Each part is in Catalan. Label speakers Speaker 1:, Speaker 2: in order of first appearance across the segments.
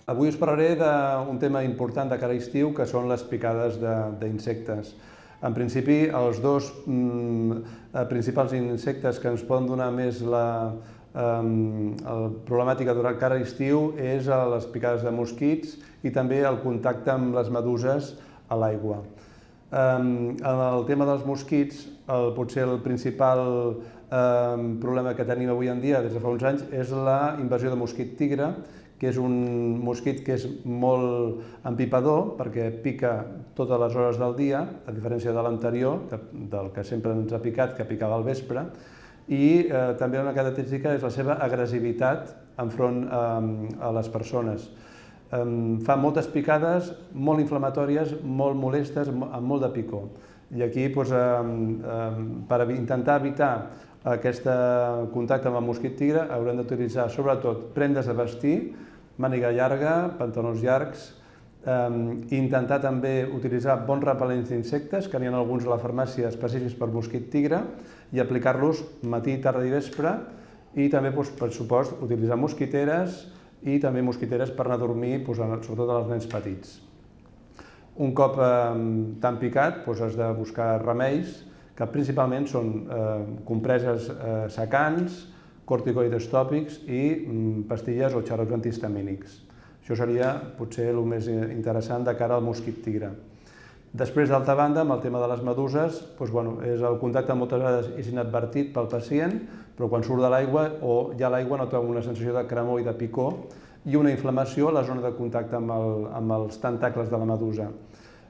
Speaker 1: Avui us parlaré d'un tema important de cara a estiu, que són les picades d'insectes. En principi, els dos principals insectes que ens poden donar més la problemàtica durant cara a estiu és les picades de mosquits i també el contacte amb les meduses a l'aigua. En el tema dels mosquits, potser el principal problema que tenim avui en dia, des de fa uns anys, és la invasió de mosquit tigre, que és un mosquit que és molt empipador perquè pica totes les hores del dia, a diferència de l'anterior, del que sempre ens ha picat, que picava al vespre, i també una característica és la seva agressivitat enfront a les persones. Fa moltes picades, molt inflamatòries, molt molestes, amb molt de picor. I aquí, per intentar evitar aquest contacte amb el mosquit tigre, haurem d'utilitzar sobretot prendes de vestir, màniga llarga, pantalons llargs, i intentar també utilitzar bons repel·lents d'insectes, que n'hi ha alguns a la farmàcia específics per mosquit tigre, i aplicar-los matí, tarda i vespre, i també, per supost, utilitzar mosquiteres i també mosquiteres per anar a dormir, sobretot als nens petits. Un cop t'han picat, has de buscar remeis, que principalment són compreses secants, corticoides tòpics i pastilles o xarops antihistamínics. Això seria potser el més interessant de cara al mosquit tigre. Després, d'altra banda, amb el tema de les meduses, el contacte moltes vegades és inadvertit pel pacient, però quan surt de l'aigua o ja a l'aigua nota una sensació de cremor i de picor i una inflamació a la zona de contacte amb els tentacles de la medusa.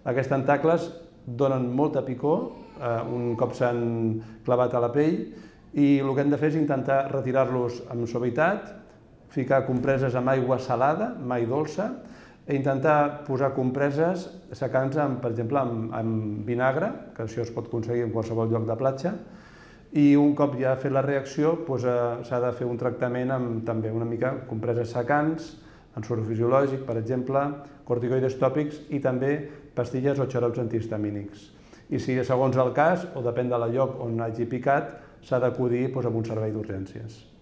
Speaker 1: Aquests tentacles donen molta picor un cop s'han clavat a la pell i el que hem de fer és intentar retirar-los amb suavitat, ficar compreses amb aigua salada, mai dolça, i intentar posar compreses secants, per exemple, amb vinagre, que això es pot aconseguir en qualsevol lloc de platja, i un cop ja ha fet la reacció s'ha de fer un tractament amb també una mica compreses secants, ensurt fisiològic, per exemple, corticoides tòpics i també pastilles o xarops antihistamínics. I si segons el cas, o depèn del lloc on hagi picat, s'ha d'acudir a un servei d'urgències.